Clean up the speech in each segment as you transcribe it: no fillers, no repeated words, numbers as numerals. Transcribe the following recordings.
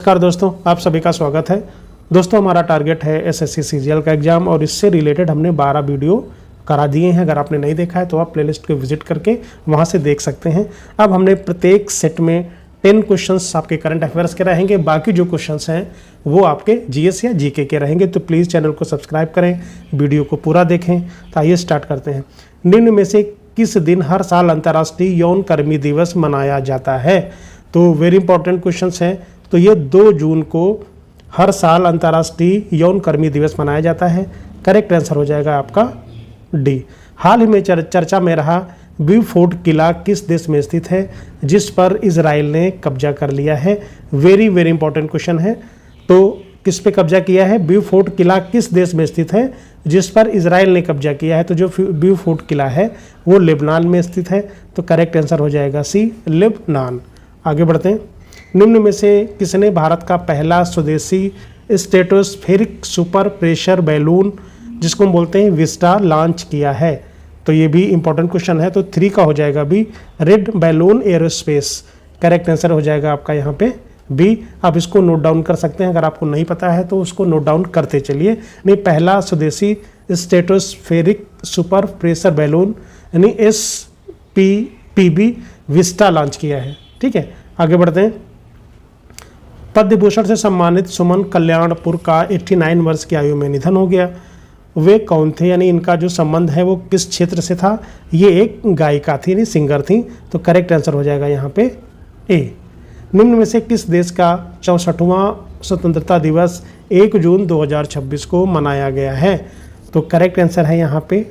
नमस्कार दोस्तों, आप सभी का स्वागत है। दोस्तों, हमारा टारगेट है एसएससी सीजीएल का एग्जाम और इससे रिलेटेड हमने 12 वीडियो करा दिए हैं। अगर आपने नहीं देखा है तो आप प्लेलिस्ट को विजिट करके वहां से देख सकते हैं। अब हमने प्रत्येक सेट में 10 क्वेश्चंस आपके करंट अफेयर्स के रहेंगे, बाकी जो क्वेश्चंस हैं वो आपके जीएस या जीके के रहेंगे। तो प्लीज़ चैनल को सब्सक्राइब करें, वीडियो को पूरा देखें। तो आइए स्टार्ट करते हैं। निम्न में से किस दिन हर साल अंतर्राष्ट्रीय यौन कर्मी दिवस मनाया जाता है? तो वेरी इंपॉर्टेंट क्वेश्चंस हैं। तो ये 2 जून को हर साल अंतर्राष्ट्रीय यौन कर्मी दिवस मनाया जाता है। करेक्ट आंसर हो जाएगा आपका डी। हाल ही में चर्चा में रहा ब्यू फोर्ट किला किस देश में स्थित है जिस पर इजराइल ने कब्जा कर लिया है? वेरी वेरी इंपॉर्टेंट क्वेश्चन है। तो किस पे कब्जा किया है? ब्यू फोर्ट किला किस देश में स्थित है जिस पर इजराइल ने कब्जा किया है? तो जो ब्यू फोर्ट किला है वो लेबनान में स्थित है। तो करेक्ट आंसर हो जाएगा सी, लेबनान। आगे बढ़ते हैं। निम्न में से किसने भारत का पहला स्वदेशी स्ट्रेटोस्फेरिक सुपर प्रेशर बैलून, जिसको हम बोलते हैं विस्टा, लॉन्च किया है? तो ये भी इंपॉर्टेंट क्वेश्चन है। तो 3 का हो जाएगा B, red balloon aerospace. Correct answer हो जाएगा आपका यहाँ पे बी। आप इसको नोट डाउन कर सकते हैं, अगर आपको नहीं पता है तो उसको नोट डाउन करते चलिए। नहीं, पहला स्वदेशी स्ट्रेटोस्फेरिक सुपर प्रेशर बैलून यानी SPPB विस्टा लॉन्च किया है। ठीक है, आगे बढ़ते हैं। पद्म भूषण से सम्मानित सुमन कल्याणपुर का 89 वर्ष की आयु में निधन हो गया। वे कौन थे? यानी इनका जो संबंध है वो किस क्षेत्र से था? ये एक गायिका थी, यानी सिंगर थी। तो करेक्ट आंसर हो जाएगा यहाँ पे ए। निम्न में से किस देश का 64वां स्वतंत्रता दिवस 1 जून 2026 को मनाया गया है? तो करेक्ट आंसर है यहाँ पे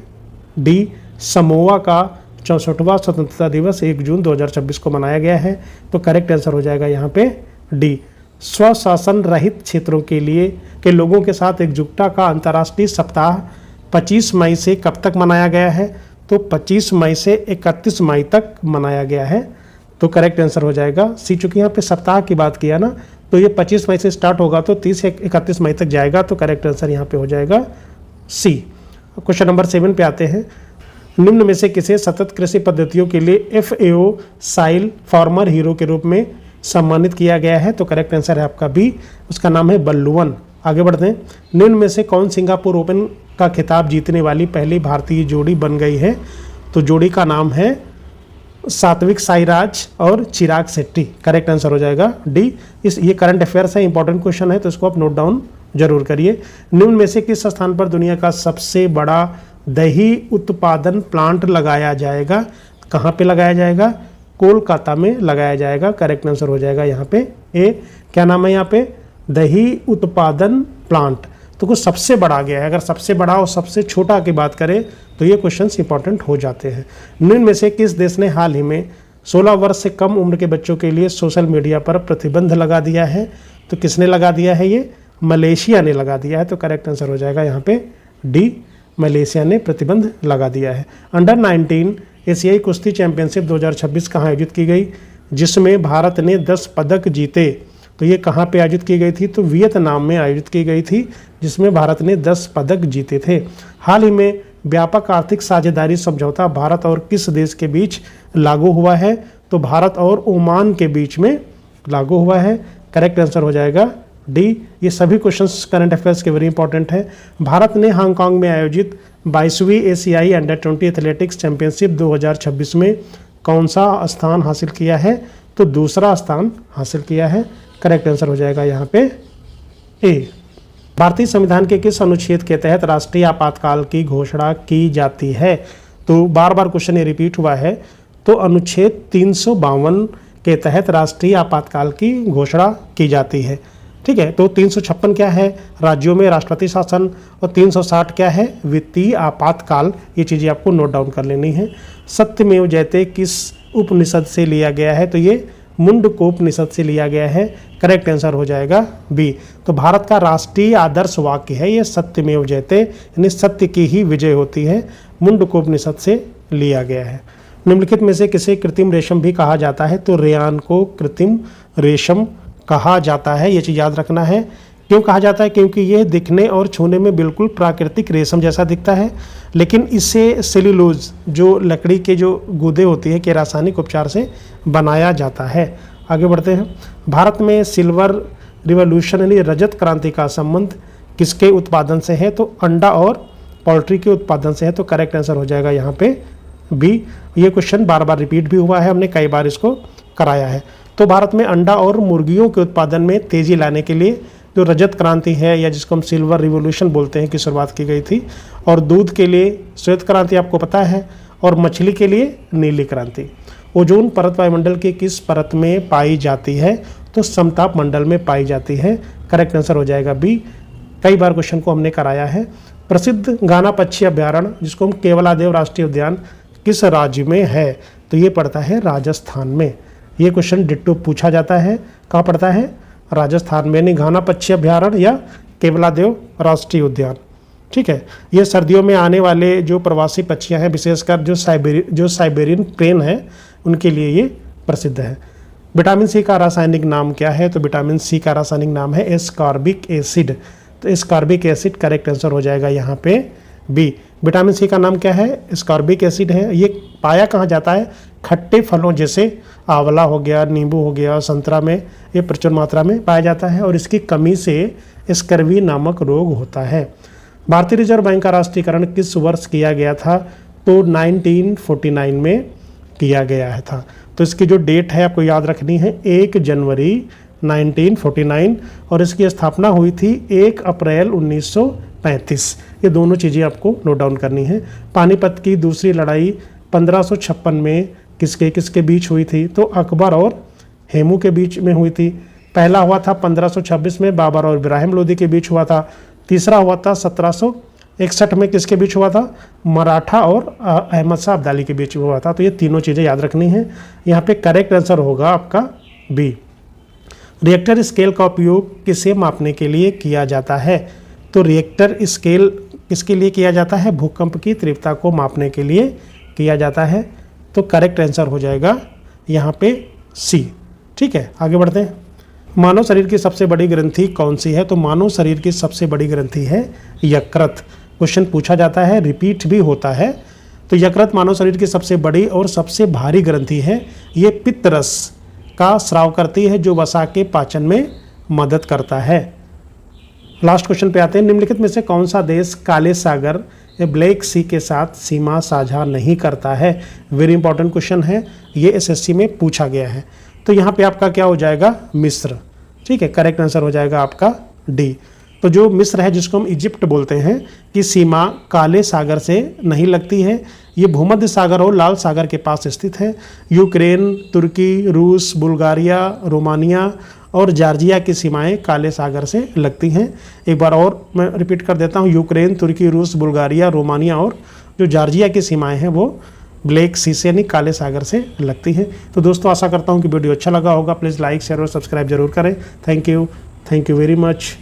डी, समोआ का 64वां स्वतंत्रता दिवस 1 जून 2026 को मनाया गया है। तो करेक्ट आंसर हो जाएगा यहाँ पे डी। स्वशासन रहित क्षेत्रों के लोगों के साथ एकजुटता का अंतर्राष्ट्रीय सप्ताह 25 मई से कब तक मनाया गया है? तो 25 मई से 31 मई तक मनाया गया है। तो करेक्ट आंसर हो जाएगा सी। चूंकि यहाँ पे सप्ताह की बात किया ना, तो ये 25 मई से स्टार्ट होगा तो 30 से 31 मई तक जाएगा। तो करेक्ट आंसर यहाँ पे हो जाएगा सी। क्वेश्चन नंबर 7 पे आते हैं। निम्न में से किसे सतत कृषि पद्धतियों के लिए FAO साइल फार्मर हीरो के रूप में सम्मानित किया गया है? तो करेक्ट आंसर है आपका बी, उसका नाम है बल्लुवन। आगे बढ़ते हैं। निम्न में से कौन सिंगापुर ओपन का खिताब जीतने वाली पहली भारतीय जोड़ी बन गई है? तो जोड़ी का नाम है सात्विक साईराज और चिराग शेट्टी। करेक्ट आंसर हो जाएगा डी। ये करंट अफेयर्स है, इंपॉर्टेंट क्वेश्चन है, तो इसको आप नोट डाउन जरूर करिए। निम्न में से किस स्थान पर दुनिया का सबसे बड़ा दही उत्पादन प्लांट लगाया जाएगा? कहाँ पे लगाया जाएगा? कोलकाता में लगाया जाएगा। करेक्ट आंसर हो जाएगा यहाँ पे ए। क्या नाम है यहाँ पे? दही उत्पादन प्लांट। तो कुछ सबसे बड़ा आ गया है। अगर सबसे बड़ा और सबसे छोटा की बात करें तो ये क्वेश्चंस इंपॉर्टेंट हो जाते हैं। निम्न में से किस देश ने हाल ही में 16 वर्ष से कम उम्र के बच्चों के लिए सोशल मीडिया पर प्रतिबंध लगा दिया है? तो किसने लगा दिया है? ये मलेशिया ने लगा दिया है। तो करेक्ट आंसर हो जाएगा यहाँ पे डी, मलेशिया ने प्रतिबंध लगा दिया है। अंडर 19 एशियाई कुश्ती चैंपियनशिप 2026 कहाँ आयोजित की गई जिसमें भारत ने 10 पदक जीते? तो ये कहाँ पे आयोजित की गई थी? तो वियतनाम में आयोजित की गई थी, जिसमें भारत ने 10 पदक जीते थे। हाल ही में व्यापक आर्थिक साझेदारी समझौता भारत और किस देश के बीच लागू हुआ है? तो भारत और ओमान के बीच में लागू हुआ है। करेक्ट आंसर हो जाएगा डी। ये सभी क्वेश्चंस करंट अफेयर्स के वेरी इंपॉर्टेंट है। भारत ने हांगकांग में आयोजित 22वीं एशियाई अंडर 20 एथलेटिक्स चैंपियनशिप 2026 में कौन सा स्थान हासिल किया है? तो दूसरा स्थान हासिल किया है। करेक्ट आंसर हो जाएगा यहाँ पे ए। भारतीय संविधान के किस अनुच्छेद के तहत राष्ट्रीय आपातकाल की घोषणा की जाती है? तो बार बार क्वेश्चन ये रिपीट हुआ है। तो अनुच्छेद 352 के तहत राष्ट्रीय आपातकाल की घोषणा की जाती है। ठीक है, तो 356 क्या है? राज्यों में राष्ट्रपति शासन, और 360 क्या है? वित्तीय आपातकाल। ये चीज़ें आपको नोट डाउन कर लेनी है। सत्यमेव जयते किस उपनिषद से लिया गया है? तो ये मुंडकोपनिषद से लिया गया है। करेक्ट आंसर हो जाएगा बी। तो भारत का राष्ट्रीय आदर्श वाक्य है ये सत्यमेव जयते, यानी सत्य की ही विजय होती है। मुंडकोपनिषद से लिया गया है। निम्नलिखित में से किसे कृत्रिम रेशम भी कहा जाता है? तो रेयान को कृत्रिम रेशम कहा जाता है। ये चीज़ याद रखना है। क्यों कहा जाता है? क्योंकि ये दिखने और छूने में बिल्कुल प्राकृतिक रेशम जैसा दिखता है, लेकिन इससे सेल्यूलोज, जो लकड़ी के जो गूदे होती है, के रासायनिक उपचार से बनाया जाता है। आगे बढ़ते हैं। भारत में सिल्वर रिवॉल्यूशन यानी रजत क्रांति का संबंध किसके उत्पादन से है? तो अंडा और पोल्ट्री के उत्पादन से है। तो करेक्ट आंसर हो जाएगा यहाँ पे बी। ये क्वेश्चन बार बार रिपीट भी हुआ है, हमने कई बार इसको कराया है। तो भारत में अंडा और मुर्गियों के उत्पादन में तेजी लाने के लिए जो रजत क्रांति है या जिसको हम सिल्वर रिवॉल्यूशन बोलते हैं की शुरुआत की गई थी। और दूध के लिए श्वेत क्रांति आपको पता है, और मछली के लिए नीली क्रांति। ओजोन परत वायुमंडल के किस परत में पाई जाती है? तो समताप मंडल में पाई जाती है। करेक्ट आंसर हो जाएगा बी। कई बार क्वेश्चन को हमने कराया है। प्रसिद्ध गाना पक्षी अभ्यारण्य जिसको हम केवलादेव राष्ट्रीय उद्यान किस राज्य में है? तो ये पड़ता है राजस्थान में। ये क्वेश्चन डिट्टो पूछा जाता है, कहाँ पड़ता है? राजस्थान में। यानी घाना पक्षी अभ्यारण्य या केवलादेव राष्ट्रीय उद्यान। ठीक है। ये सर्दियों में आने वाले जो प्रवासी पक्षियां हैं, विशेषकर जो साइबेरियन क्रेन है, उनके लिए ये प्रसिद्ध है। विटामिन सी का रासायनिक नाम क्या है? तो विटामिन सी का रासायनिक नाम है एस्कॉर्बिक एसिड। तो एस्कॉर्बिक एसिड करेक्ट आंसर हो जाएगा यहाँ पे बी। विटामिन सी का नाम क्या है? एस्कॉर्बिक एसिड है। ये पाया कहाँ जाता है? खट्टे फलों जैसे आंवला हो गया, नींबू हो गया, संतरा में ये प्रचुर मात्रा में पाया जाता है, और इसकी कमी से स्कर्वी नामक रोग होता है। भारतीय रिजर्व बैंक का राष्ट्रीयकरण किस वर्ष किया गया था? तो 1949 में किया गया है था। तो इसकी जो डेट है आपको याद रखनी है 1 जनवरी 1949, और इसकी स्थापना हुई थी 1 अप्रैल 1935। ये दोनों चीज़ें आपको नोट डाउन करनी है। पानीपत की दूसरी लड़ाई 1556 में किसके किसके बीच हुई थी? तो अकबर और हेमू के बीच में हुई थी। पहला हुआ था 1526 में बाबर और इब्राहिम लोदी के बीच हुआ था। तीसरा हुआ था 1761 में किसके बीच हुआ था? मराठा और अहमद शाह अब्दाली के बीच हुआ था। तो ये तीनों चीज़ें याद रखनी है। यहाँ पे करेक्ट आंसर होगा आपका बी। रिएक्टर स्केल का उपयोग किसे मापने के लिए किया जाता है? तो रिएक्टर स्केल किसके लिए किया जाता है? भूकंप की तीव्रता को मापने के लिए किया जाता है। तो करेक्ट आंसर हो जाएगा यहाँ पे सी। ठीक है, आगे बढ़ते हैं। मानव शरीर की सबसे बड़ी ग्रंथि कौन सी है? तो मानव शरीर की सबसे बड़ी ग्रंथि है यकृत। क्वेश्चन पूछा जाता है, रिपीट भी होता है। तो यकृत मानव शरीर की सबसे बड़ी और सबसे भारी ग्रंथि है। ये पित्त रस का स्राव करती है जो वसा के पाचन में मदद करता है। लास्ट क्वेश्चन पे आते हैं। निम्नलिखित में से कौन सा देश काले सागर या ब्लैक सी के साथ सीमा साझा नहीं करता है? वेरी इंपॉर्टेंट क्वेश्चन है, ये एसएससी में पूछा गया है। तो यहाँ पे आपका क्या हो जाएगा? मिस्र। ठीक है, करेक्ट आंसर हो जाएगा आपका डी। तो जो मिस्र है, जिसको हम इजिप्ट बोलते हैं, की सीमा काले सागर से नहीं लगती है। ये भूमध्य सागर और लाल सागर के पास स्थित है। यूक्रेन, तुर्की, रूस, बुल्गारिया, रोमानिया और जॉर्जिया की सीमाएं काले सागर से लगती हैं। एक बार और मैं रिपीट कर देता हूँ, यूक्रेन, तुर्की, रूस, बुल्गारिया, रोमानिया और जो जॉर्जिया की सीमाएं हैं वो ब्लैक सी से यानी काले सागर से लगती हैं। तो दोस्तों आशा करता हूँ कि वीडियो अच्छा लगा होगा। प्लीज़ लाइक, शेयर और सब्सक्राइब जरूर करें। Thank you very much.